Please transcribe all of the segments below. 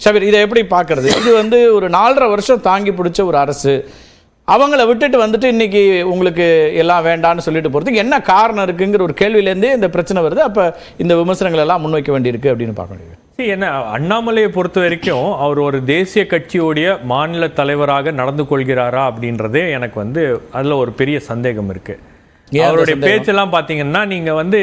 ஷபீர், இதை எப்படி பார்க்கறது? இது வந்து ஒரு 4.5 வருஷம் தாங்கி பிடிச்ச ஒரு அரசு, அவங்கள விட்டுட்டு வந்துட்டு இன்னைக்கு உங்களுக்கு எல்லாம் வேண்டான்னு சொல்லிட்டு போகிறதுக்கு என்ன காரணம் இருக்குங்கிற ஒரு கேள்வியிலேருந்தே இந்த பிரச்சனை வருது. அப்போ இந்த விமர்சனங்கள் எல்லாம் முன்வைக்க வேண்டியிருக்கு அப்படின்னு பார்க்க முடியும். என்ன, அண்ணாமலையை பொறுத்த வரைக்கும் அவர் ஒரு தேசிய கட்சியுடைய மாநில தலைவராக நடந்து கொள்கிறாரா அப்படின்றதே எனக்கு வந்து அதில் ஒரு பெரிய சந்தேகம் இருக்கு. அவருடைய பேச்செல்லாம் பார்த்தீங்கன்னா நீங்க வந்து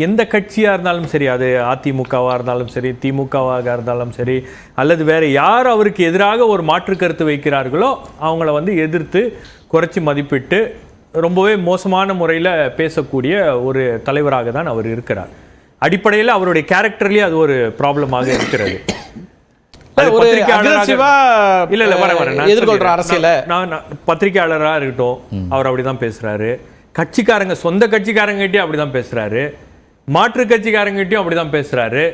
எந்த கட்சியா இருந்தாலும் சரி, அது அதிமுகவா இருந்தாலும் சரி, திமுகவாக இருந்தாலும் சரி, அல்லது வேற யார் அவருக்கு எதிராக ஒரு மாற்று கருத்து வைக்கிறார்களோ அவங்கள வந்து எதிர்த்து குறைச்சி மதிப்பிட்டு ரொம்பவே மோசமான முறையில் பேசக்கூடிய ஒரு தலைவராக தான் அவர் இருக்கிறார். அடிப்படையில் அவருடைய கேரக்டர்லயே அது ஒரு ப்ராப்ளமாக இருக்கிறது. எதிர்கொள்ற அரசியல பத்திரிகையாளராக இருக்கட்டும், அவர் அப்படிதான் பேசுறாரு. கட்சிக்காரங்க, சொந்த கட்சிக்காரங்கிட்டயும் அப்படிதான் பேசுறாரு, மாற்று கட்சிக்காரங்கிட்டயும் அப்படிதான் பேசுறாரு,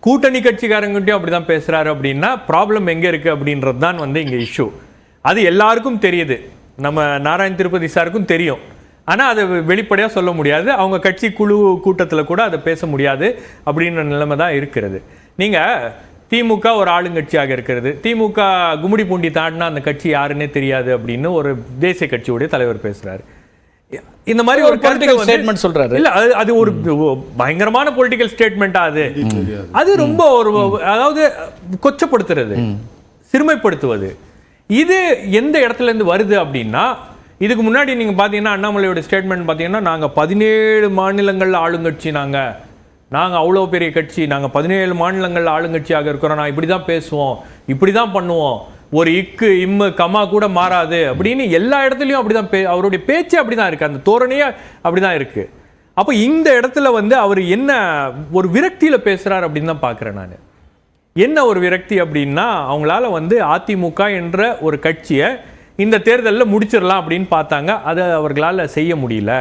கூட்டணி கட்சிக்காரங்கிட்டயும் அப்படிதான் பேசுறாரு. அப்படின்னா ப்ராப்ளம் எங்க இருக்கு அப்படின்றது தான் வந்து இங்க இஷ்யூ. அது எல்லாருக்கும் தெரியுது, நம்ம நாராயண் திருப்பதி சாருக்கும் தெரியும். ஆனால் அதை வெளிப்படையாக சொல்ல முடியாது, அவங்க கட்சி குழு கூட்டத்தில் கூட அதை பேச முடியாது அப்படின்ற நிலைமை தான் இருக்கிறது. நீங்கள் திமுக ஒரு ஆளுங்கட்சியாக இருக்கிறது, திமுக கும்மிடி பூண்டி தாண்டினா அந்த கட்சி யாருன்னே தெரியாது அப்படின்னு ஒரு தேசிய கட்சியுடைய தலைவர் பேசுறாரு. இந்த மாதிரி ஒரு பொலிட்டிக்கல் ஸ்டேட்மெண்ட் சொல்றாரு. இல்ல, அது ஒரு பயங்கரமான பொலிட்டிக்கல் ஸ்டேட்மெண்டா அது ரொம்ப ஒரு, அதாவது கொச்சப்படுத்துறது, சிறுமைப்படுத்துவது. இது எந்த இடத்துல இருந்து வருது அப்படின்னா, இதுக்கு முன்னாடி நீங்க பாத்தீங்கன்னா அண்ணாமலையோட ஸ்டேட்மெண்ட் பாத்தீங்கன்னா, நாங்க 17 மாநிலங்கள்ல ஆளுங்கட்சி, நாங்க அவ்வளவு பெரிய கட்சி, நாங்க 17 மாநிலங்கள்ல ஆளுங்கட்சியாக இருக்கிறோம், நான் இப்படிதான் பேசுவோம், இப்படிதான் பண்ணுவோம், ஒரு இக்கு இம்மு கமா கூட மாறாது அப்படின்னு எல்லா இடத்துலையும் அப்படிதான் அவருடைய பேச்சு அப்படிதான் இருக்கு, அந்த தோரணையே அப்படிதான் இருக்கு. அப்போ இந்த இடத்துல வந்து அவர் என்ன ஒரு விரக்தியில பேசுறாரு அப்படின்னு தான் பாக்குறேன் நான். என்ன ஒரு விரக்தி அப்படின்னா, அவங்களால வந்து அதிமுக என்ற ஒரு கட்சியை இந்த தேர்தலில் முடிச்சிடலாம் அப்படின்னு பார்த்தாங்க, அதை அவர்களால் செய்ய முடியல.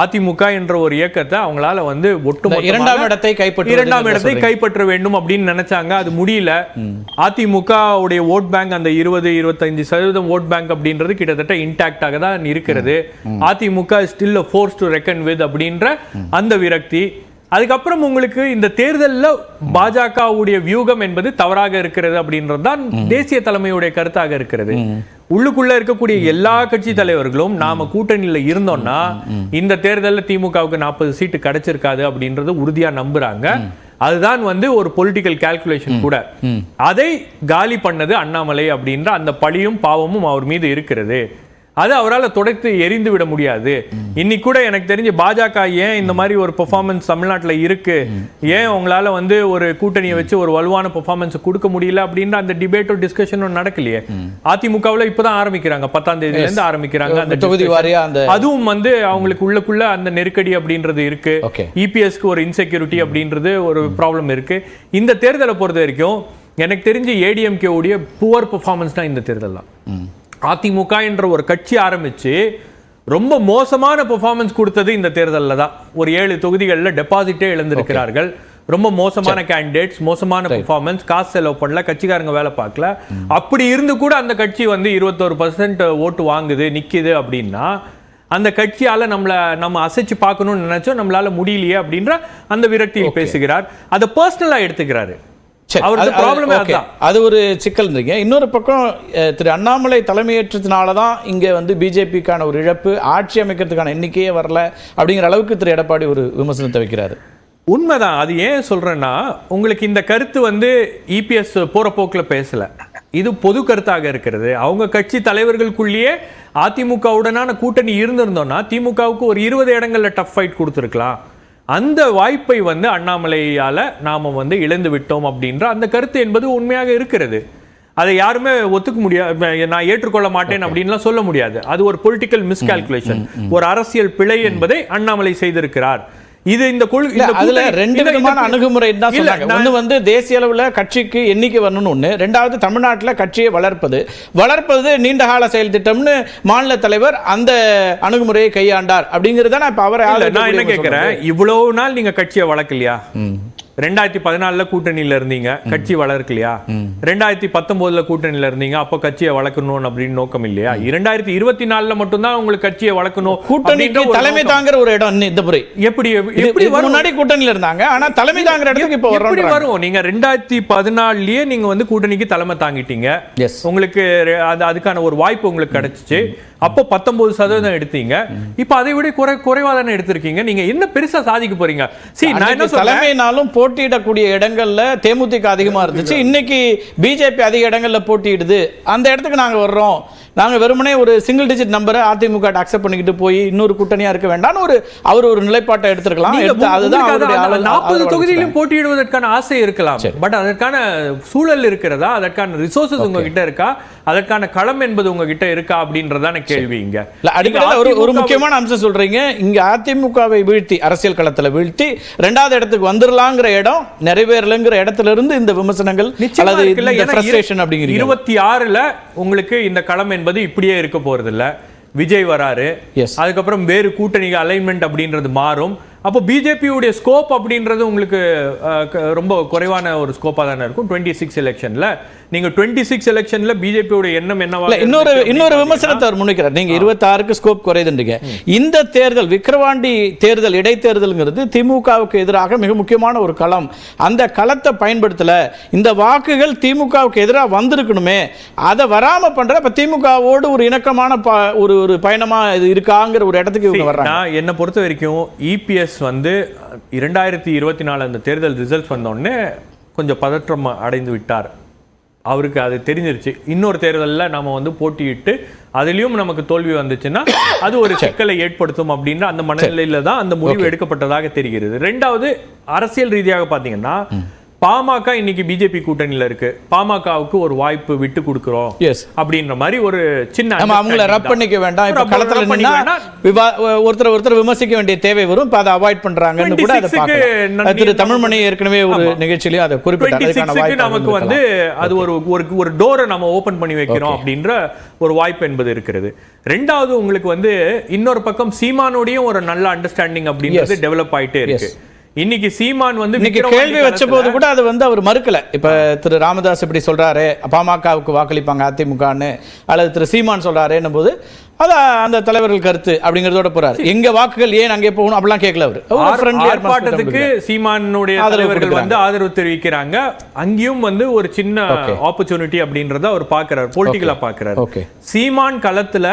அதிமுக என்ற ஒரு இயக்கத்தை அவங்களால வந்து ஒட்டுமொத்த 2ஆம் இடத்தை கைப்பற்ற வேண்டும் அப்படின்னு நினைச்சாங்க, அது முடியல. அதிமுக உடைய ஓட் பேங்க், அந்த 20-25% ஓட் பேங்க் அப்படின்றது கிட்டத்தட்ட இன்டாக்டாக தான் இருக்கிறது. AIADMK still a force to reckon with அப்படின்ற அந்த விரக்தி. அதுக்கப்புறம் உங்களுக்கு இந்த தேர்தலில் பாஜகவுடைய வியூகம் என்பது தவறாக இருக்கிறது அப்படின்றது தான் தேசிய தலைமையுடைய கருத்தாக இருக்கிறது. உள்ளுக்குள்ள இருக்கக்கூடிய எல்லா கட்சி தலைவர்களும் நாம கூட்டணியில இருந்தோம்னா இந்த தேர்தலில் திமுகவுக்கு 40 சீட்டு கிடைச்சிருக்காது அப்படின்றது உறுதியா நம்புறாங்க. அதுதான் வந்து ஒரு பொலிட்டிக்கல் கால்குலேஷன் கூட. அதை காலி பண்ணது அண்ணாமலை அப்படின்ற அந்த பழியும் பாவமும் அவர் மீது இருக்கிறது. அது அவரால் தொடர்ந்து எரிந்து விட முடியாது. இன்னைக்கு கூட எனக்கு தெரிஞ்சு பாஜக ஏன் இந்த மாதிரி ஒரு பெர்ஃபார்மன்ஸ் தமிழ்நாட்டில் இருக்கு, ஏன் உங்களால வந்து ஒரு கூட்டணியை வச்சு ஒரு வலுவான பெர்ஃபார்மன்ஸ் கொடுக்க முடியல அப்படின்ற அந்த டிபேட்டோ டிஸ்கஷனும் நடக்கலையே. அதிமுகவில் இப்பதான் ஆரம்பிக்கிறாங்க, 10ஆம் தேதியில இருந்து ஆரம்பிக்கிறாங்க அந்த தொகுதி வாரியா. அதுவும் வந்து அவங்களுக்கு உள்ளுக்குள்ள அந்த நெருக்கடி அப்படின்றது இருக்கு. இபிஎஸ்க்கு ஒரு இன்செக்யூரிட்டி அப்படின்றது ஒரு ப்ராப்ளம் இருக்கு. இந்த தேர்தலை பொறுத்த வரைக்கும் எனக்கு தெரிஞ்சு ஏடிஎம்கே உடைய புவர் பெர்ஃபார்மன்ஸ் தான் இந்த தேர்தல் தான். அதிமுக என்ற ஒரு கட்சி ஆரம்பிச்சு ரொம்ப மோசமான பெர்ஃபார்மன்ஸ் கொடுத்தது இந்த தேர்தலில் தான். ஒரு 7 தொகுதிகளில் டெபாசிட்டே இழந்திருக்கிறார்கள். ரொம்ப மோசமான கேண்டிடேட்ஸ், மோசமான பெர்ஃபார்மன்ஸ், காசு செலவு பண்ணல, கட்சிக்காரங்க வேலை பார்க்கல. அப்படி இருந்து கூட அந்த கட்சி வந்து 21% ஓட்டு வாங்குது, நிக்குது அப்படின்னா அந்த கட்சியால நம்ம அசைச்சு பார்க்கணும்னு நினைச்சோம், நம்மளால முடியலையே அப்படின்ற அந்த விரக்தியை பேசுகிறார். அதை பர்சனலா எடுத்துக்கிறாரு. அது ஒரு சிக்கல் இருந்தீங்க. இன்னொரு பக்கம் திரு அண்ணாமலை தலைமையேற்றத்தினால தான் இங்கே வந்து பிஜேபிக்கான ஒரு இழப்பு, ஆட்சி அமைக்கிறதுக்கான எண்ணிக்கையே வரல அப்படிங்கிற அளவுக்கு திரு எடப்பாடி ஒரு விமர்சனத்தை வைக்கிறாரு. உண்மைதான். அது ஏன் சொல்றேன்னா, உங்களுக்கு இந்த கருத்து வந்து இபிஎஸ் போற போக்கில் பேசல, இது பொது கருத்தாக இருக்கிறது. அவங்க கட்சி தலைவர்களுக்குள்ளேயே அதிமுகவுடனான கூட்டணி இருந்திருந்தோம்னா திமுகவுக்கு ஒரு 20 இடங்கள்ல டஃப் ஃபைட் கொடுத்துருக்கலாம். அந்த வாய்ப்பை வந்து அண்ணாமலையால நாம வந்து இழந்து விட்டோம் அப்படின்ற அந்த கருத்து என்பது உண்மையாக இருக்கிறது. அதை யாருமே ஒத்துக்க முடியாது, நான் ஏற்றுக்கொள்ள மாட்டேன் அப்படின்லாம் சொல்ல முடியாது. அது ஒரு பொலிட்டிக்கல் மிஸ்கால்குலேஷன், ஒரு அரசியல் பிழை என்பதை அண்ணாமலை செய்திருக்கிறார். இது இந்த அதுல 2 விதமான அணுகுமுறை தான் சொன்னாங்க. ஒண்ணு வந்து தேசிய அளவுல கட்சிக்கு எண்ணிக்கை வரணும்னு ஒண்ணு, ரெண்டாவது தமிழ்நாட்டில் கட்சியை வளர்ப்பது நீண்ட கால செயல் திட்டம்னு மாநில தலைவர் அந்த அணுகுமுறையை கையாண்டார் அப்படிங்கிறது தான். இப்ப அவரை நான் என்ன கேட்கிறேன், இவ்வளவு நாள் நீங்க கட்சியை வளர்க்கலையா? 2014 கூட்டணியில இருந்தீங்க, கட்சி வளர்க்கலையா? 2019 கூட்டணியில இருந்தீங்க, அப்ப கட்சியை வளர்க்கணும் அப்படின்னு நோக்கம் இல்லையா? 2024 மட்டும்தான் உங்களுக்கு கட்சியை வளர்க்கணும். கூட்டணிக்கு தலைமை தாங்குற ஒரு இடம் இந்த முறை எப்படி முன்னாடி கூட்டணியில இருந்தாங்க, ஆனா தலைமை தாங்குற இடத்துக்கு இப்ப வரும். நீங்க 2014லயே நீங்க வந்து கூட்டணிக்கு தலைமை தாங்கிட்டீங்க, உங்களுக்கு அதுக்கான ஒரு வாய்ப்பு உங்களுக்கு கிடைச்சிச்சு. அப்போ 19% எடுத்தீங்க, இப்ப அதை விட குறைவா தானே எடுத்திருக்கீங்க. நீங்க என்ன பெருசா சாதிக்க போறீங்க? நான் என்ன தலைமைனாலும் போட்டியிடக்கூடிய இடங்கள்ல தேமுதிக அதிகமா இருந்துச்சு, இன்னைக்கு பிஜேபி அதிக இடங்கள்ல போட்டியிடுது, அந்த இடத்துக்கு நாங்க வர்றோம், நாங்க வெறுமனே ஒரு சிங்கிள் டிஜிட் நம்பரை அதிமுக அக்செப்ட் பண்ணிக்கிட்டு போய் இன்னொரு கூட்டணியா இருக்க வேண்டாம் ஒரு நிலைப்பாட்டை எடுத்திருக்கலாம். அதுதான் 40 தொகுதியிலும் போட்டியிடுவதற்கான ஆசை இருக்கலாம், பட் அதற்கான சூழல் இருக்கிறதா, அதற்கான ரிசோர்சஸ் உங்ககிட்ட இருக்கா, அதற்கான களம் என்பது உங்ககிட்ட இருக்கா அப்படின்றதான கேள்வி. இங்க ஒரு முக்கியமான அம்சம் சொல்றீங்க, இங்க அதிமுகவை வீழ்த்தி அரசியல் களத்துல வீழ்த்தி 2வது இடத்துக்கு வந்துடலாங்கிற இடம் நிறைவேறலங்கிற இடத்துல இருந்து இந்த விமர்சனங்கள் அல்லது இந்த ஃப்ரஸ்ட்ரேஷன் அப்படிங்கிறது 26ல உங்களுக்கு இந்த களம் என்பது இப்படியே இருக்க போறது இல்ல. விஜய் வராரு, அதுக்கப்புறம் வேறு கூட்டணி அலைன்மெண்ட் அப்படின்றது மாறும். அப்போ பிஜேபியுடைய ஸ்கோப் அப்படின்றது உங்களுக்கு ரொம்ப குறைவான ஒரு ஸ்கோப்பா தானே இருக்கும். 26 எலெக்ஷன்ல நீங்க 26 எலெக்ஷன்ல பிஜேபியோட எண்ணம் என்னவா? இன்னொரு விமர்சனத்தை அவர் முன்வைக்கிறார். நீங்க 26க்கு ஸ்கோப் குறையுதுன்றீங்க. இந்த தேர்தல் விக்கிரவாண்டி தேர்தல் இடைத்தேர்தல்ங்கிறது திமுகவுக்கு எதிராக மிக முக்கியமான ஒரு களம். அந்த களத்தை பயன்படுத்தல, இந்த வாக்குகள் திமுகவுக்கு எதிராக வந்திருக்கணுமே, அதை வராம பண்ற இப்ப திமுகவோடு ஒரு இணக்கமான ஒரு பயணமா இது இருக்காங்கிற ஒரு இடத்துக்கு இவங்க வர்றாங்க. என்னை பொறுத்த வரைக்கும் இபிஎஸ் வந்து 2024 அந்த தேர்தல் ரிசல்ட்ஸ் வந்தோடனே கொஞ்சம் பதற்றம் அடைந்து விட்டார். அவருக்கு அது தெரிஞ்சிருச்சு, இன்னொரு தேர்தலில் நாம வந்து போட்டியிட்டு அதுலயும் நமக்கு தோல்வி வந்துச்சுன்னா அது ஒரு சிக்கலை ஏற்படுத்தும் அப்படின்ற அந்த மனநிலையில தான் அந்த முடிவு எடுக்கப்பட்டதாக தெரிகிறது. 2வது அரசியல் ரீதியாக பாத்தீங்கன்னா பாமக இன்னைக்கு பிஜேபி கூட்டணியில இருக்கு, பாமகவுக்கு ஒரு வாய்ப்பு விட்டு கொடுக்கிறோம் அப்படின்ற மாதிரி ஒரு சின்ன அவங்கள ரப் பண்ணிக்க வேண்டாம், இப்ப களத்துல நின்னா ஒருத்தர் விமர்சிக்க வேண்டிய தேவை வரும், இப்ப அதை அவாய்ட் பண்றாங்கன்னு கூட அதை பார்க்கலாம். திரு தமிழ்மணி ஏற்கனவே ஒரு நிகழ்ச்சியில அதை குறிப்பிட்டார். நமக்கு வந்து அது ஒரு டோரை நம்ம ஓபன் பண்ணி வைக்கிறோம் அப்படின்ற ஒரு வாய்ப்பு என்பது இருக்கிறது. 2வது உங்களுக்கு வந்து இன்னொரு பக்கம் சீமானோடையும் ஒரு நல்ல அண்டர்ஸ்டாண்டிங் அப்படின்றது டெவலப் ஆயிட்டே இருக்கு. இன்னைக்கு சீமான் வந்து கேள்வி வச்ச போது கூட அது வந்து அவர் மறுக்கல. இப்ப திரு ராமதாஸ் இப்படி சொல்றாரு பாமகவுக்கு வாக்களிப்பாங்க அதிமுகன்னு, அல்லது திரு சீமான் சொல்றாருன்னும் போது அந்த தலைவர்கள் கருத்து அப்படிங்கறதோட போறாரு. எங்க வாக்குகள் ஏன் அங்கே போகணும் அப்படிலாம் கேட்கல. அவர் ஆர்ப்பாட்டத்துக்கு சீமானுடைய தலைவர்கள் வந்து ஆதரவு தெரிவிக்கிறாங்க. அங்கேயும் வந்து ஒரு சின்ன ஆப்பர்ச்சுனிட்டி அப்படின்றத அவர் பாக்குறாரு, பொலிட்டிக்கலா பாக்குறாரு. சீமான் களத்துல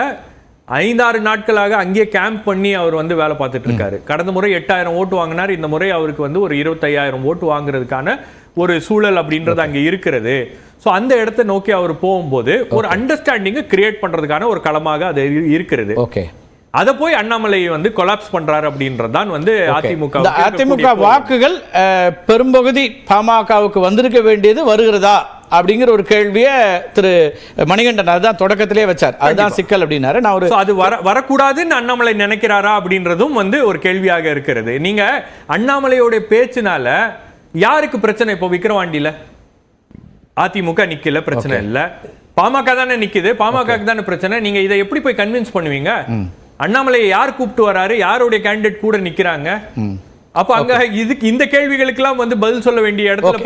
5-6 நாட்களாக அங்கே கேம்ப் பண்ணி அவர் வந்து வேலை பார்த்துட்டு இருக்காரு. கடந்த முறை 8000 ஓட்டு வாங்கினார், இந்த முறை அவருக்கு வந்து ஒரு 25,000 ஓட்டு வாங்குறதுக்கான ஒரு சூழல் அப்படின்றது அங்கே இருக்கிறது. ஸோ அந்த இடத்தை நோக்கி அவர் போகும்போது ஒரு அண்டர்ஸ்டாண்டிங்கை கிரியேட் பண்றதுக்கான ஒரு களமாக அது இருக்கிறது. அதை போய் அண்ணாமலை வந்து கொலாப்ஸ் பண்றாரு அப்படின்றதான் வந்து அதிமுக வாக்குகள் பெரும்பகுதி பாமகவுக்கு வந்திருக்க வேண்டியது வருகிறதா அப்படிங்கிற ஒரு கேள்வியை திரு மணிகண்டன் அதுதான் தொடக்கத்திலே வச்சார். அதுதான் சிக்கல் அப்படின்னாரு. நான் அது வரக்கூடாதுன்னு அண்ணாமலை நினைக்கிறாரா அப்படின்றதும் வந்து ஒரு கேள்வியாக இருக்கிறது. நீங்க அண்ணாமலையோட பேச்சுனால யாருக்கு பிரச்சனை? இப்போ விக்கிரவாண்டியில அதிமுக நிக்கல, பிரச்சனை இல்ல, பாமக தானே நிக்குது, பாமக தானே பிரச்சனை. நீங்க இதை எப்படி போய் கன்வின்ஸ் பண்ணுவீங்க? அண்ணாமலையை யார் கூப்பிட்டு வராரு, யாருடைய கேண்டிடேட் கூட நிக்கிறாங்க? அப்ப அங்க இதுக்கு இந்த கேள்விகளுக்கெல்லாம் வந்து பதில் சொல்ல வேண்டிய இடத்துல